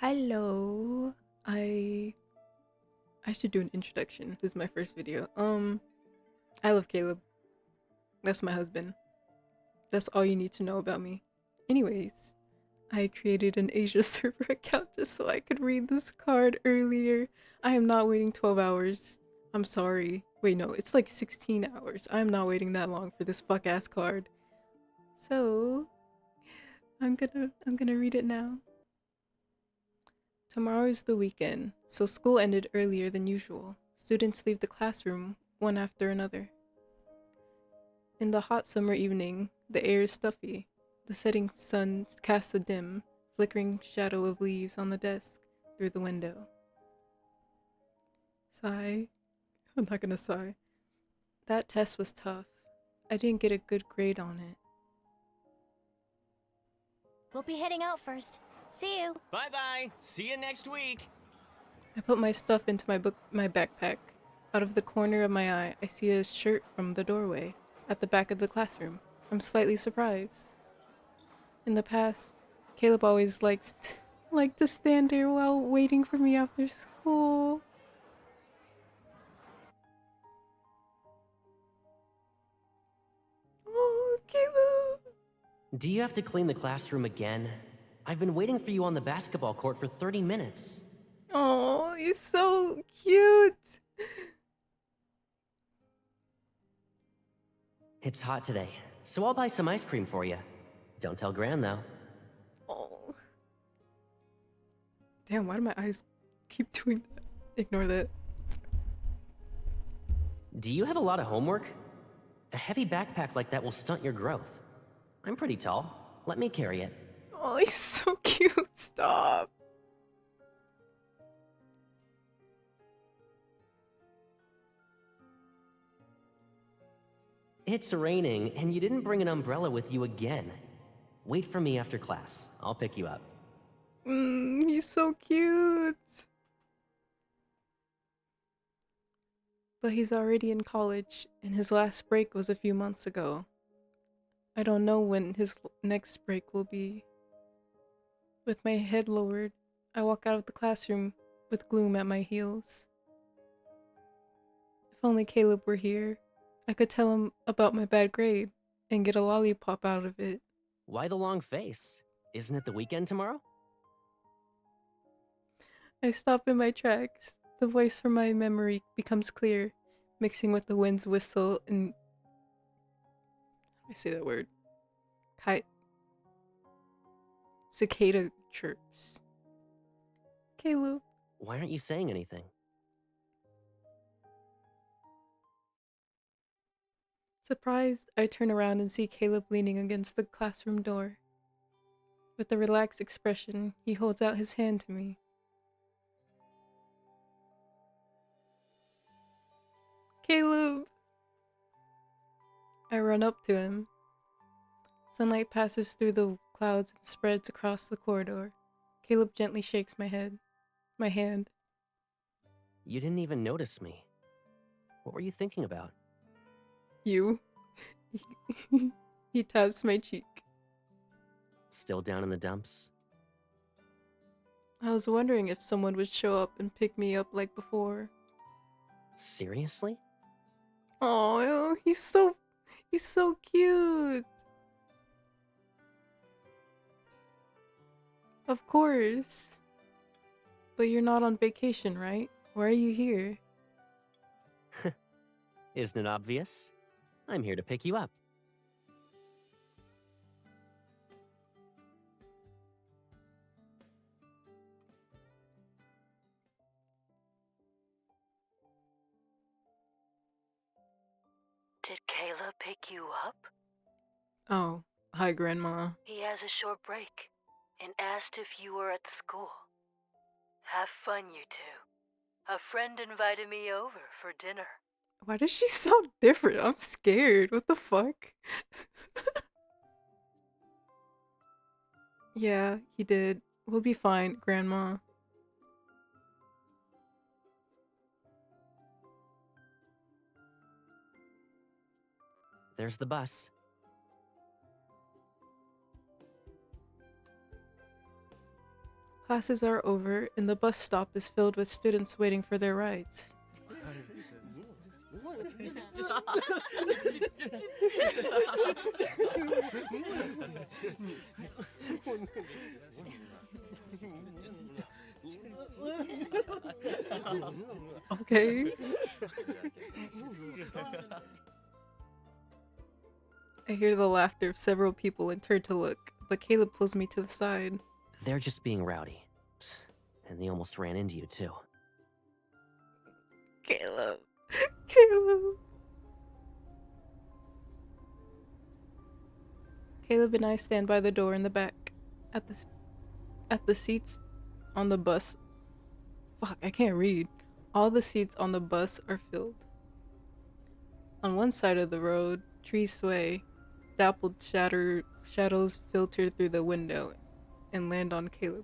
Hello. I I should do an introduction. This is my first video. I love Caleb. That's my husband. That's all you need to know about me. Anyways, I created an Asia server account just so I could read this card earlier. I am not waiting 12 hours. I'm sorry. Wait, no, it's like 16 hours. I'm not waiting that long for this fuck ass card. So, I'm gonna read it now. Tomorrow is the weekend, so school ended earlier than usual. Students leave the classroom one after another. In the hot summer evening, the air is stuffy. The setting sun casts a dim, flickering shadow of leaves on the desk through the window. Sigh. I'm not gonna sigh. That test was tough. I didn't get a good grade on it. We'll be heading out first. See you. Bye-bye. See you next week. I put my stuff into my backpack. Out of the corner of my eye, I see a shirt from the doorway at the back of the classroom. I'm slightly surprised. In the past, Caleb always liked to stand there while waiting for me after school. Oh, Caleb! Do you have to clean the classroom again? I've been waiting for you on the basketball court for 30 minutes. Oh, he's so cute! It's hot today, so I'll buy some ice cream for you. Don't tell Gran, though. Oh. Damn, why do my eyes keep doing that? Ignore that. Do you have a lot of homework? A heavy backpack like that will stunt your growth. I'm pretty tall. Let me carry it. Oh, he's so cute. Stop. It's raining, and you didn't bring an umbrella with you again. Wait for me after class. I'll pick you up. He's so cute. But he's already in college, and his last break was a few months ago. I don't know when his next break will be. With my head lowered, I walk out of the classroom with gloom at my heels. If only Caleb were here, I could tell him about my bad grade and get a lollipop out of it. Why the long face? Isn't it the weekend tomorrow? I stop in my tracks. The voice from my memory becomes clear, mixing with the wind's whistle and I say that word. Cicada chirps. Caleb. Why aren't you saying anything? Surprised, I turn around and see Caleb leaning against the classroom door. With a relaxed expression, he holds out his hand to me. Caleb! I run up to him. Sunlight passes through the clouds and spreads across the corridor. Caleb gently shakes my hand. You didn't even notice me. What were you thinking about? You. He taps my cheek. Still down in the dumps? I was wondering if someone would show up and pick me up like before. Seriously? Oh, he's so cute. Of course. But you're not on vacation, right? Why are you here? Isn't it obvious? I'm here to pick you up. Did Caleb pick you up? Oh, hi, Grandma. He has a short break and asked if you were at school. Have fun, you two. A friend invited me over for dinner. Why does she sound different? I'm scared. What the fuck? Yeah, he did. We'll be fine, Grandma. There's the bus. Classes are over, and the bus stop is filled with students waiting for their rides. Okay. I hear the laughter of several people and turn to look, but Caleb pulls me to the side. They're just being rowdy. And they almost ran into you, too. Caleb. Caleb. Caleb and I stand by the door in the back. At the seats on the bus. Fuck, I can't read. All the seats on the bus are filled. On one side of the road, trees sway. Dappled shadows filter through the window and land on Caleb.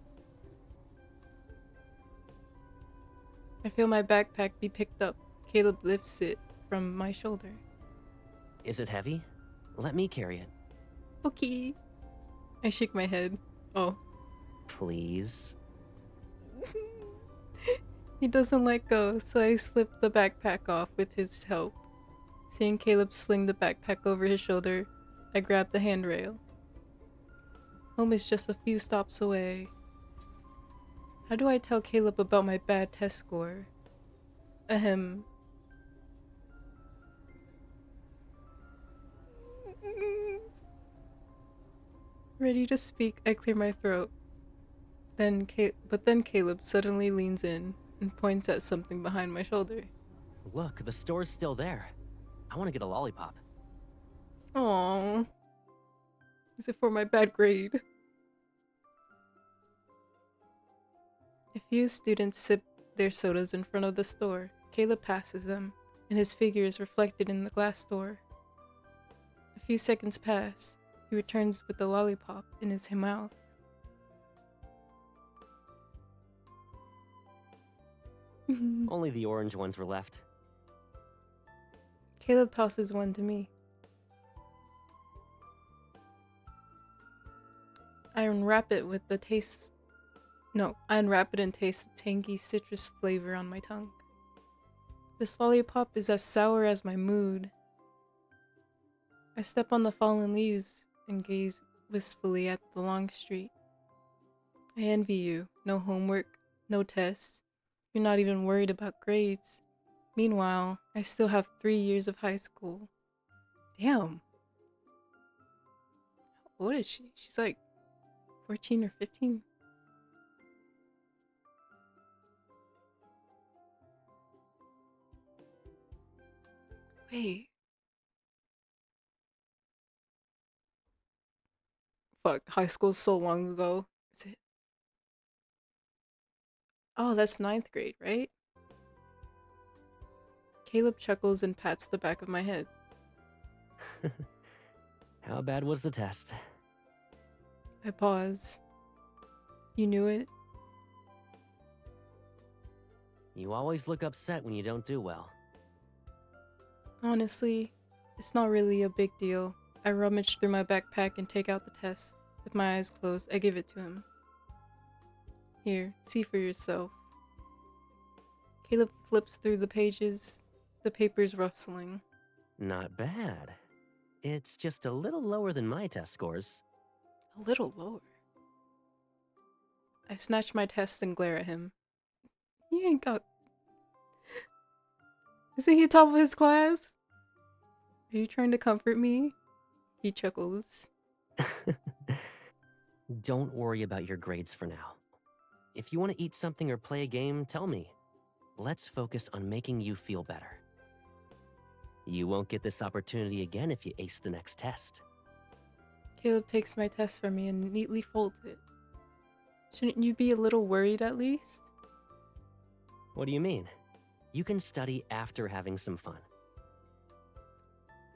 I feel my backpack be picked up. Caleb lifts it from my shoulder. Is it heavy? Let me carry it. Okay. I shake my head. Oh. Please? He doesn't let go, so I slip the backpack off with his help. Seeing Caleb sling the backpack over his shoulder, I grab the handrail. Home is just a few stops away. How do I tell Caleb about my bad test score? Ahem. Ready to speak, I clear my throat. But then Caleb suddenly leans in and points at something behind my shoulder. Look, the store's still there. I want to get a lollipop. Aww. Is it for my bad grade? A few students sip their sodas in front of the store. Caleb passes them, and his figure is reflected in the glass door. A few seconds pass. He returns with the lollipop in his mouth. Only the orange ones were left. Caleb tosses one to me. I unwrap it and taste the tangy citrus flavor on my tongue. This lollipop is as sour as my mood. I step on the fallen leaves and gaze wistfully at the long street. I envy you. No homework, no tests. You're not even worried about grades. Meanwhile, I still have 3 years of high school. Damn. How old is she? She's like 14 or 15. Wait. Fuck, high school's so long ago. Is it? Oh, that's 9th grade, right? Caleb chuckles and pats the back of my head. How bad was the test? I pause. You knew it? You always look upset when you don't do well. Honestly, it's not really a big deal. I rummage through my backpack and take out the test. With my eyes closed, I give it to him. Here, see for yourself. Caleb flips through the pages, the papers rustling. Not bad. It's just a little lower than my test scores. A little lower. I snatch my test and glare at him. He ain't got... Isn't he top of his class? Are you trying to comfort me? He chuckles. Don't worry about your grades for now. If you want to eat something or play a game, tell me. Let's focus on making you feel better. You won't get this opportunity again if you ace the next test. Caleb takes my test from me and neatly folds it. Shouldn't you be a little worried at least? What do you mean? You can study after having some fun.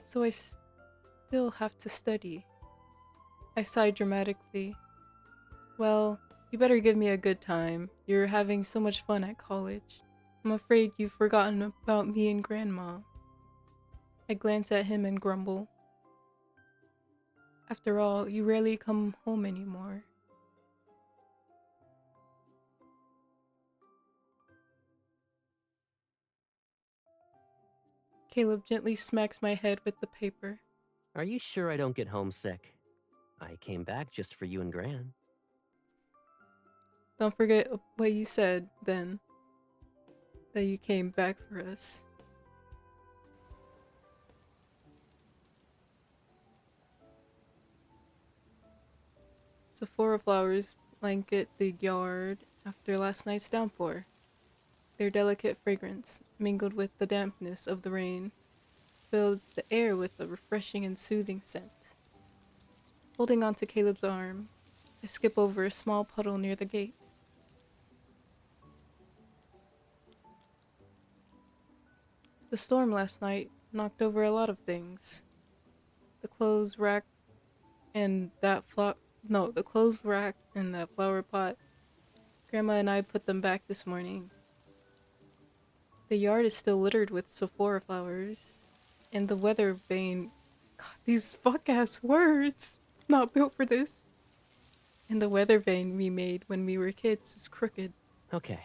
So I still have to study. I sigh dramatically. Well, you better give me a good time. You're having so much fun at college. I'm afraid you've forgotten about me and Grandma. I glance at him and grumble. After all, you rarely come home anymore. Caleb gently smacks my head with the paper. Are you sure I don't get homesick? I came back just for you and Gran. Don't forget what you said then. That you came back for us. Sephora flowers blanket the yard after last night's downpour. Their delicate fragrance, mingled with the dampness of the rain, filled the air with a refreshing and soothing scent. Holding onto Caleb's arm, I skip over a small puddle near the gate. The storm last night knocked over a lot of things. The clothes rack and that the clothes rack and that flower pot. Grandma and I put them back this morning. The yard is still littered with Sephora flowers, and the weather vane. God, these fuck ass words! Not built for this. And the weather vane we made when we were kids is crooked. Okay.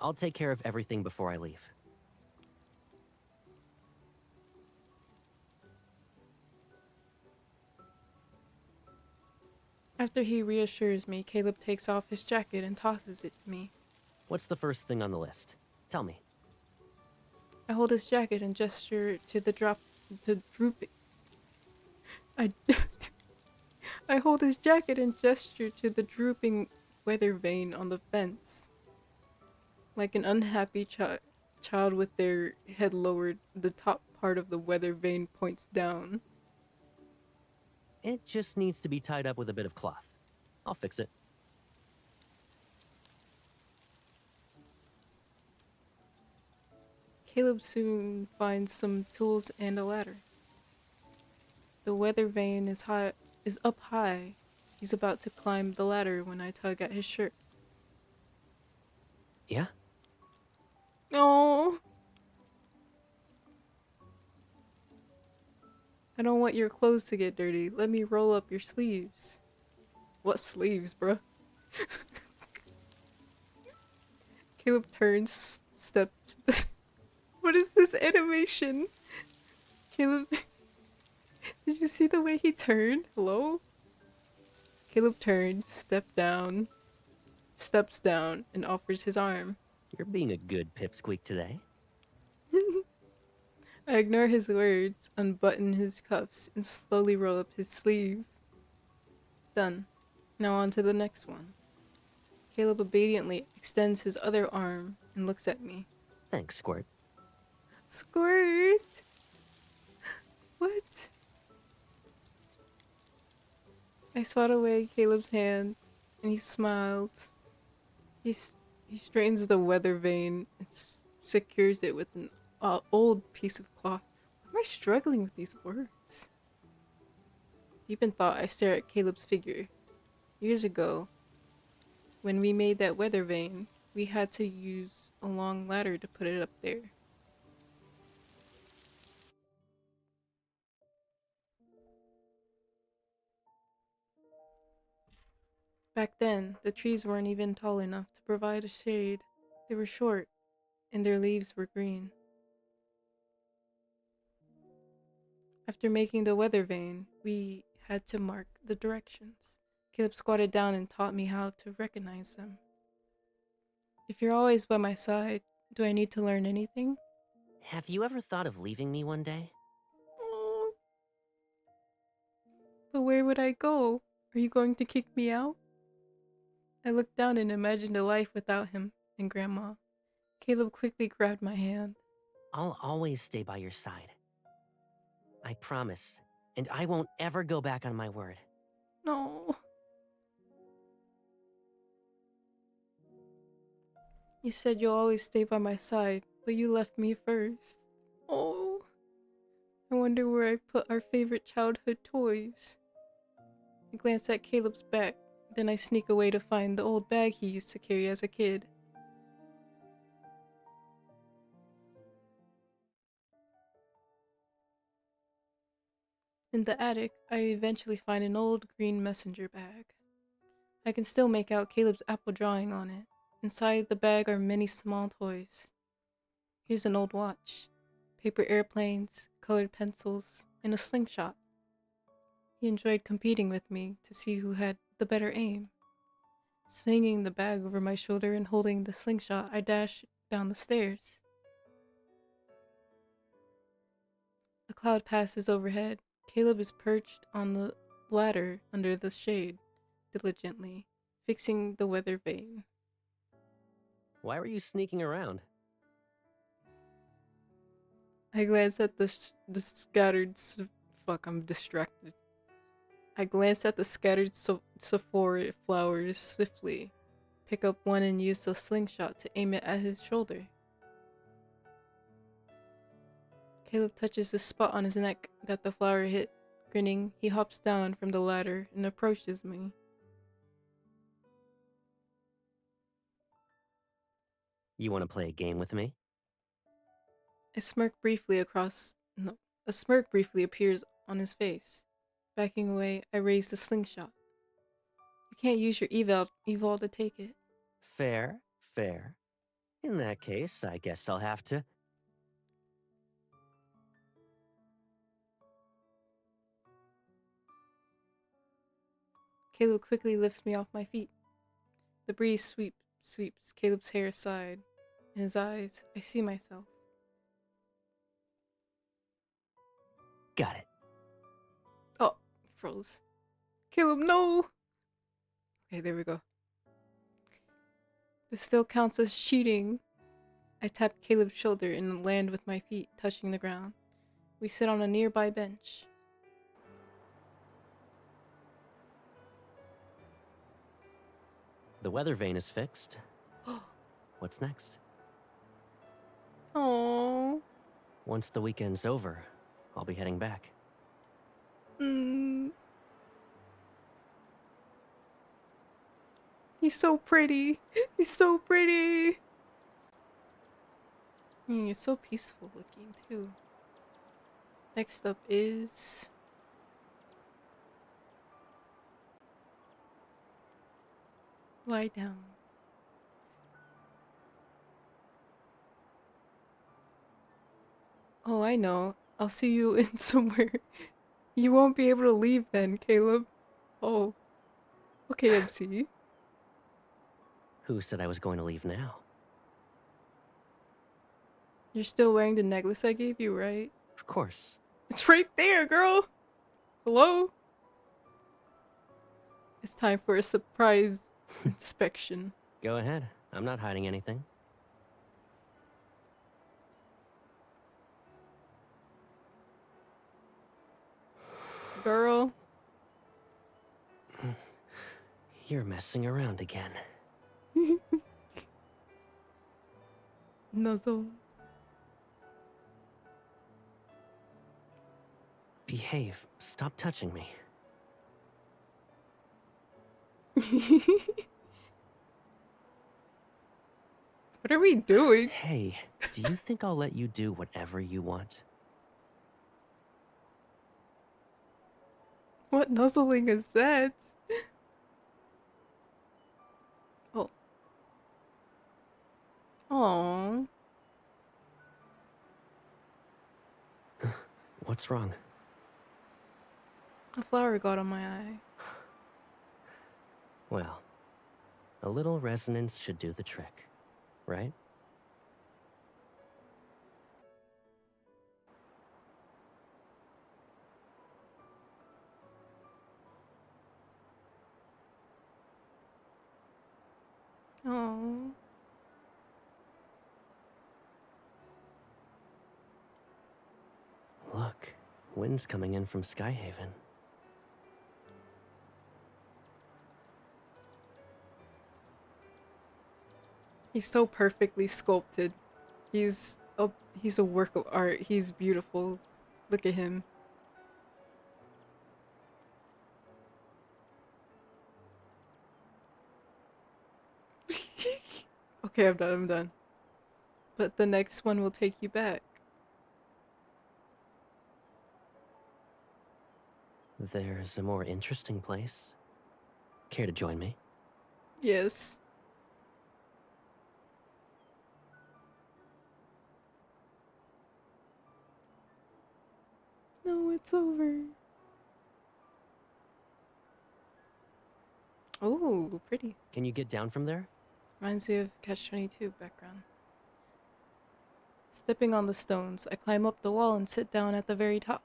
I'll take care of everything before I leave. After he reassures me, Caleb takes off his jacket and tosses it to me. What's the first thing on the list? Tell me. I hold his jacket and gesture to the drooping. I hold his jacket and gesture to the drooping weather vane on the fence. Like an unhappy child with their head lowered, the top part of the weather vane points down. It just needs to be tied up with a bit of cloth. I'll fix it. Caleb soon finds some tools and a ladder. The weather vane is up high. He's about to climb the ladder when I tug at his shirt. Yeah? Oh, I don't want your clothes to get dirty. Let me roll up your sleeves. What sleeves, bruh? Caleb turns, steps. What is this animation? Caleb, did you see the way he turned? Hello? Caleb turns, steps down, and offers his arm. You're being a good pipsqueak today. I ignore his words, unbutton his cuffs, and slowly roll up his sleeve. Done. Now on to the next one. Caleb obediently extends his other arm and looks at me. Thanks, Squirt. Squirt! What? I swat away Caleb's hand, and he smiles. He straightens the weather vane and secures it with an old piece of cloth. Why am I struggling with these words? Deep in thought, I stare at Caleb's figure. Years ago, when we made that weather vane, we had to use a long ladder to put it up there. Back then, the trees weren't even tall enough to provide a shade. They were short, and their leaves were green. After making the weather vane, we had to mark the directions. Caleb squatted down and taught me how to recognize them. If you're always by my side, do I need to learn anything? Have you ever thought of leaving me one day? Oh. But where would I go? Are you going to kick me out? I looked down and imagined a life without him and Grandma. Caleb quickly grabbed my hand. I'll always stay by your side. I promise. And I won't ever go back on my word. No. You said you'll always stay by my side, but you left me first. Oh. I wonder where I put our favorite childhood toys. I glance at Caleb's back, then I sneak away to find the old bag he used to carry as a kid. In the attic, I eventually find an old green messenger bag. I can still make out Caleb's apple drawing on it. Inside the bag are many small toys. Here's an old watch. paper airplanes, colored pencils, and a slingshot. He enjoyed competing with me to see who had the better aim. Slinging the bag over my shoulder and holding the slingshot, I dashed down the stairs. A cloud passes overhead. Caleb is perched on the ladder under the shade, diligently, fixing the weather vane. Why were you sneaking around? I glance at the scattered... Fuck, I'm distracted. I glance at the scattered Sephora flowers swiftly, pick up one and use the slingshot to aim it at his shoulder. Caleb touches the spot on his neck that the flower hit. Grinning, he hops down from the ladder and approaches me. You want to play a game with me? A smirk briefly appears on his face. Backing away, I raise the slingshot. You can't use your eval to take it. Fair, fair. In that case, I guess I'll have to... Caleb quickly lifts me off my feet. The breeze sweeps Caleb's hair aside. In his eyes, I see myself. Got it. Oh, froze. Caleb, no! Okay, there we go. This still counts as cheating. I tap Caleb's shoulder and land with my feet touching the ground. We sit on a nearby bench. The weather vane is fixed. What's next? Aww. Once the weekend's over, I'll be heading back. He's so pretty. He's so pretty. He's so peaceful looking too. Next up is... lie down. Oh, I know. I'll see you in somewhere. You won't be able to leave then, Caleb. Oh. Okay, MC. Who said I was going to leave now? You're still wearing the necklace I gave you, right? Of course. It's right there, girl! Hello? It's time for a surprise inspection. Go ahead. I'm not hiding anything. Girl. You're messing around again. Nuzzle. Behave. Stop touching me. What are we doing? Hey, do you think I'll let you do whatever you want? What nuzzling is that? Oh. Aww. What's wrong? A flower got on my eye. Well, a little resonance should do the trick, right? Oh. Look, wind's coming in from Skyhaven. He's so perfectly sculpted. He's a work of art. He's beautiful. Look at him. Okay, I'm done. But the next one will take you back. There's a more interesting place. Care to join me? Yes. No, it's over. Oh, pretty. Can you get down from there? Reminds me of Catch-22 background. Stepping on the stones, I climb up the wall and sit down at the very top.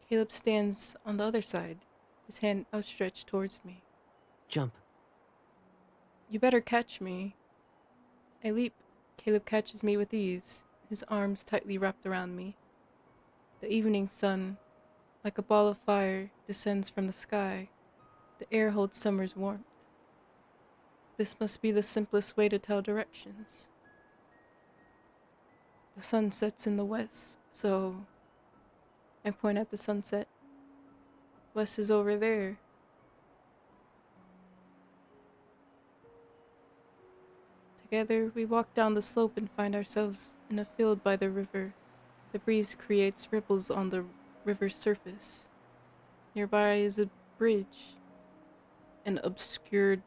Caleb stands on the other side, his hand outstretched towards me. Jump. You better catch me. I leap. Caleb catches me with ease, his arms tightly wrapped around me. The evening sun, like a ball of fire, descends from the sky. The air holds summer's warmth. This must be the simplest way to tell directions. The sun sets in the west, so I point at the sunset. West is over there. Together, we walk down the slope and find ourselves in a field by the river. The breeze creates ripples on the river's surface. Nearby is a bridge. An obscured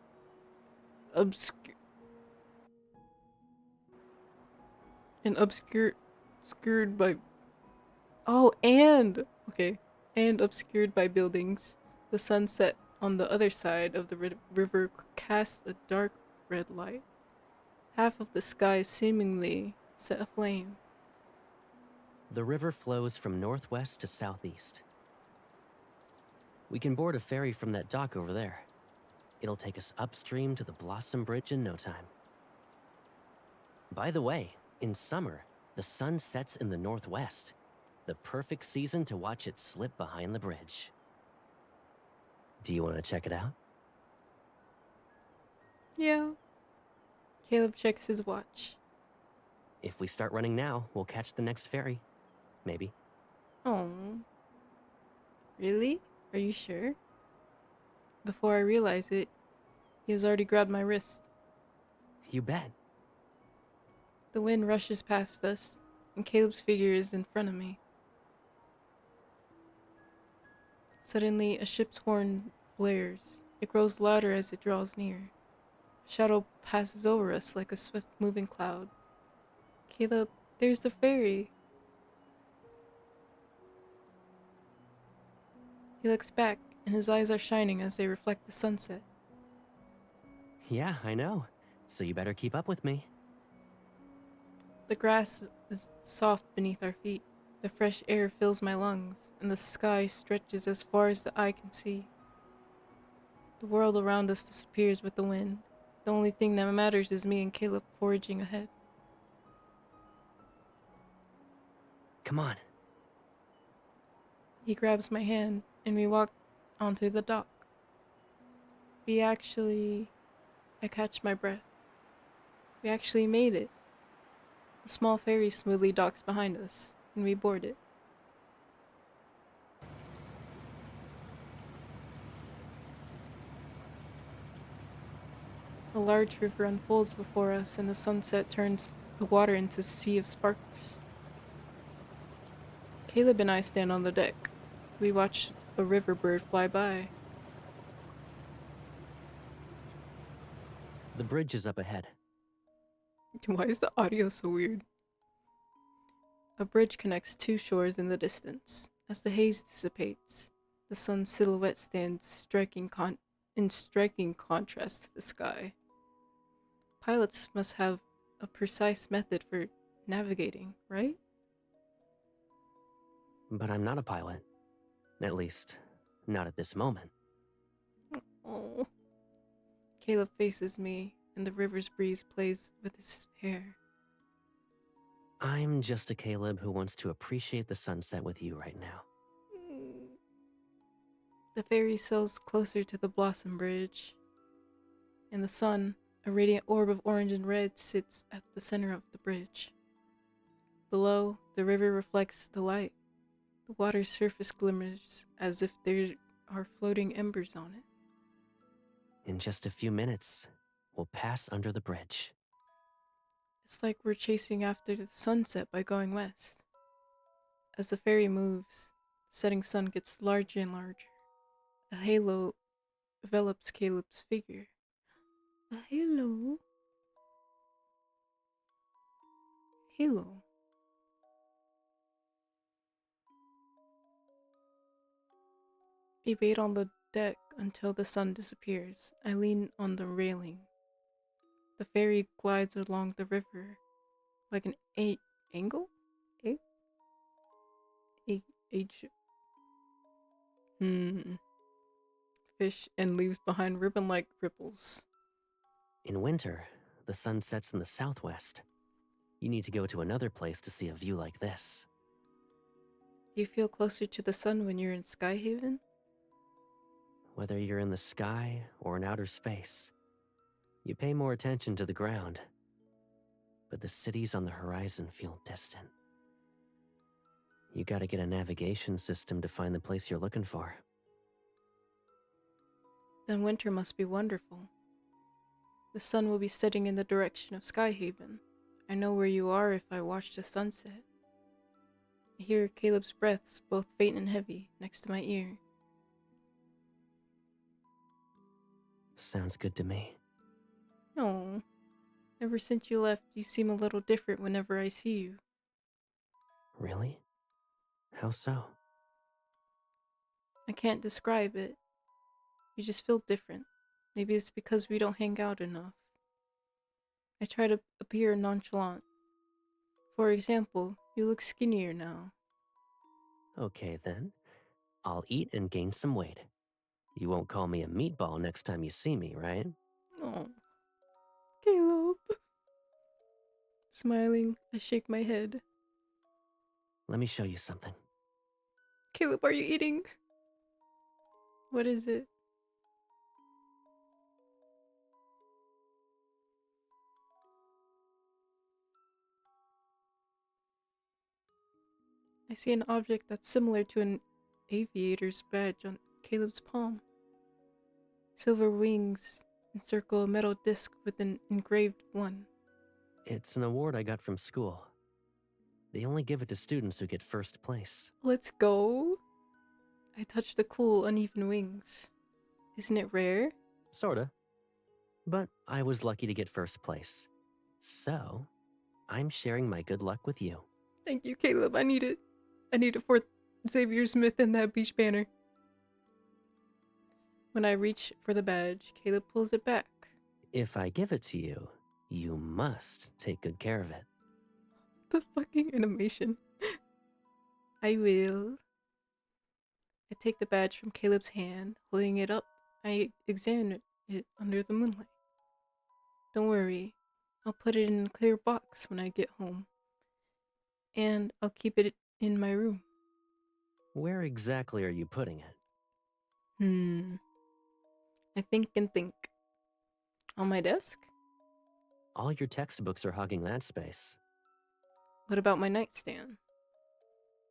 by and obscured by buildings. The sunset on the other side of the river casts a dark red light. Half of the sky seemingly set aflame. The river flows from northwest to southeast. We can board a ferry from that dock over there. It'll take us upstream to the Blossom Bridge in no time. By the way, in summer, the sun sets in the northwest. The perfect season to watch it slip behind the bridge. Do you want to check it out? Yeah. Caleb checks his watch. If we start running now, we'll catch the next ferry. Maybe. Oh. Really? Are you sure? Before I realize it, he has already grabbed my wrist. You bet. The wind rushes past us, and Caleb's figure is in front of me. Suddenly, a ship's horn blares. It grows louder as it draws near. A shadow passes over us like a swift-moving cloud. Caleb, there's the ferry. He looks back, and his eyes are shining as they reflect the sunset. Yeah, I know. So you better keep up with me. The grass is soft beneath our feet. The fresh air fills my lungs, and the sky stretches as far as the eye can see. The world around us disappears with the wind. The only thing that matters is me and Caleb forging ahead. Come on. He grabs my hand, and we walk onto the dock. I catch my breath. We actually made it. The small ferry smoothly docks behind us, and we board it. A large river unfolds before us, and the sunset turns the water into a sea of sparks. Caleb and I stand on the deck. We watch a river bird fly by. The bridge is up ahead. Why is the audio so weird? A bridge connects two shores in the distance. As the haze dissipates, the sun's silhouette stands in striking contrast to the sky. Pilots must have a precise method for navigating, right? But I'm not a pilot. At least, not at this moment. Oh. Caleb faces me, and the river's breeze plays with his hair. I'm just a Caleb who wants to appreciate the sunset with you right now. The ferry sails closer to the Blossom Bridge, and the sun, a radiant orb of orange and red, sits at the center of the bridge. Below, the river reflects the light. The water's surface glimmers as if there are floating embers on it. In just a few minutes, we'll pass under the bridge. It's like we're chasing after the sunset by going west. As the ferry moves, the setting sun gets larger and larger. A halo envelops Caleb's figure. A halo? Halo. We wait on the deck until the sun disappears. I lean on the railing. The ferry glides along the river like an angle? A? H. Fish and leaves behind ribbon-like ripples. In winter, the sun sets in the southwest. You need to go to another place to see a view like this. Do you feel closer to the sun when you're in Skyhaven? Whether you're in the sky or in outer space, you pay more attention to the ground. But the cities on the horizon feel distant. You gotta get a navigation system to find the place you're looking for. Then winter must be wonderful. The sun will be setting in the direction of Skyhaven. I know where you are if I watch the sunset. I hear Caleb's breaths, both faint and heavy, next to my ear. Sounds good to me. Oh, ever since you left, you seem a little different whenever I see you. Really? How so? I can't describe it. You just feel different. Maybe it's because we don't hang out enough. I try to appear nonchalant. For example, you look skinnier now. Okay then. I'll eat and gain some weight. You won't call me a meatball next time you see me, right? Oh, Caleb. Smiling, I shake my head. Let me show you something. Caleb, are you eating? What is it? I see an object that's similar to an aviator's badge on Caleb's palm. Silver wings encircle a metal disc with an engraved one. It's an award I got from school. They only give it to students who get first place. Let's go! I touch the cool, uneven wings. Isn't it rare? Sorta. But I was lucky to get first place. So, I'm sharing my good luck with you. Thank you, Caleb. I need it. I need it for Xavier Smith and that beach banner. When I reach for the badge, Caleb pulls it back. If I give it to you, you must take good care of it. The fucking animation. I will. I take the badge from Caleb's hand, holding it up. I examine it under the moonlight. Don't worry, I'll put it in a clear box when I get home. And I'll keep it in my room. Where exactly are you putting it? I think and think. On my desk? All your textbooks are hogging that space. What about my nightstand?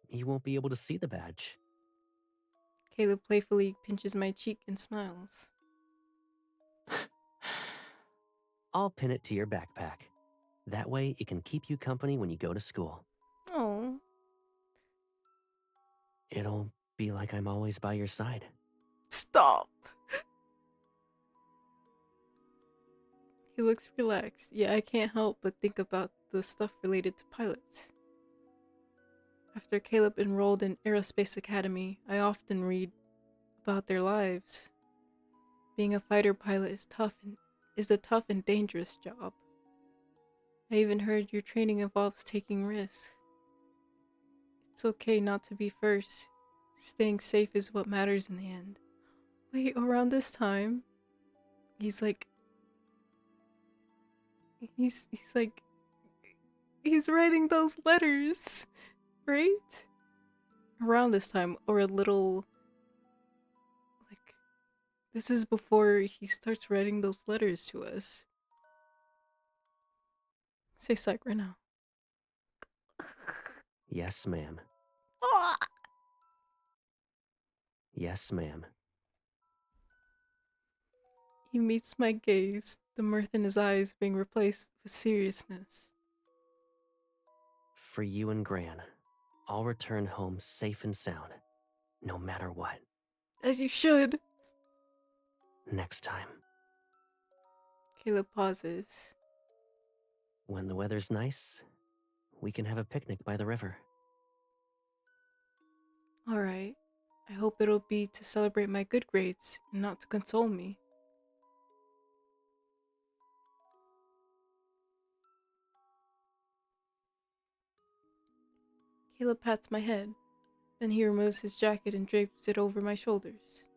You won't be able to see the badge. Caleb playfully pinches my cheek and smiles. I'll pin it to your backpack. That way it can keep you company when you go to school. Oh, It'll be like I'm always by your side. stop! He looks relaxed. Yeah, I can't help but think about the stuff related to pilots. After Caleb enrolled in Aerospace Academy, I often read about their lives. Being a fighter pilot is a tough and dangerous job. I even heard your training involves taking risks. It's okay not to be first. Staying safe is what matters in the end. Wait, around this time, he's writing those letters, right? Around this time, or a little, this is before he starts writing those letters to us. Say psych right now. Yes, ma'am. Ah! Yes, ma'am. He meets my gaze, the mirth in his eyes being replaced with seriousness. For you and Gran, I'll return home safe and sound, no matter what. As you should. Next time. Caleb pauses. When the weather's nice, we can have a picnic by the river. Alright, I hope it'll be to celebrate my good grades and not to console me. Caleb pats my head. Then he removes his jacket and drapes it over my shoulders.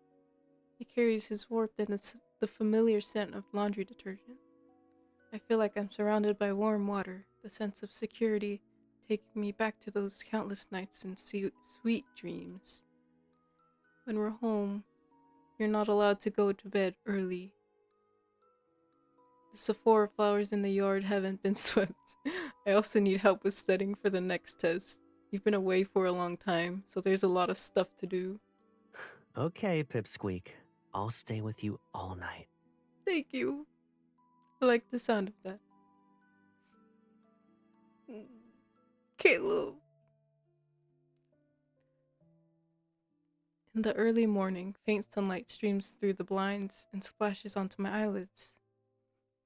He carries his warmth and the familiar scent of laundry detergent. I feel like I'm surrounded by warm water, the sense of security taking me back to those countless nights and sweet dreams. When we're home, you're not allowed to go to bed early. The Sephora flowers in the yard haven't been swept. I also need help with studying for the next test. You've been away for a long time, so there's a lot of stuff to do. Okay, Pipsqueak. I'll stay with you all night. Thank you. I like the sound of that. Caleb. In the early morning, faint sunlight streams through the blinds and splashes onto my eyelids.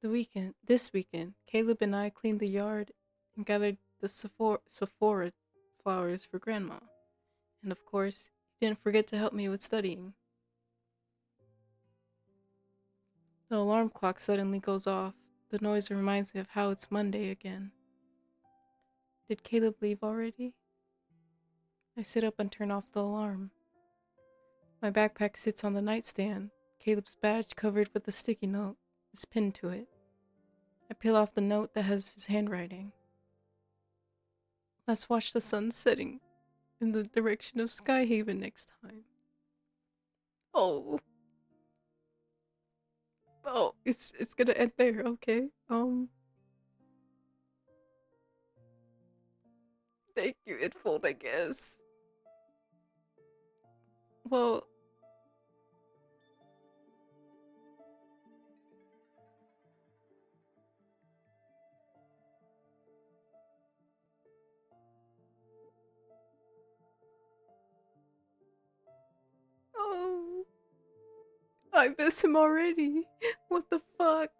This weekend, Caleb and I cleaned the yard and gathered the Sephora flowers for Grandma. And of course, he didn't forget to help me with studying. The alarm clock suddenly goes off. The noise reminds me of how it's Monday again. Did Caleb leave already? I sit up and turn off the alarm. My backpack sits on the nightstand. Caleb's badge, covered with a sticky note, is pinned to it. I peel off the note that has his handwriting. Let's watch the sun setting in the direction of Skyhaven next time. Oh, it's gonna end there, okay? Thank you, it fold, I guess. Well, oh, I miss him already. What the fuck?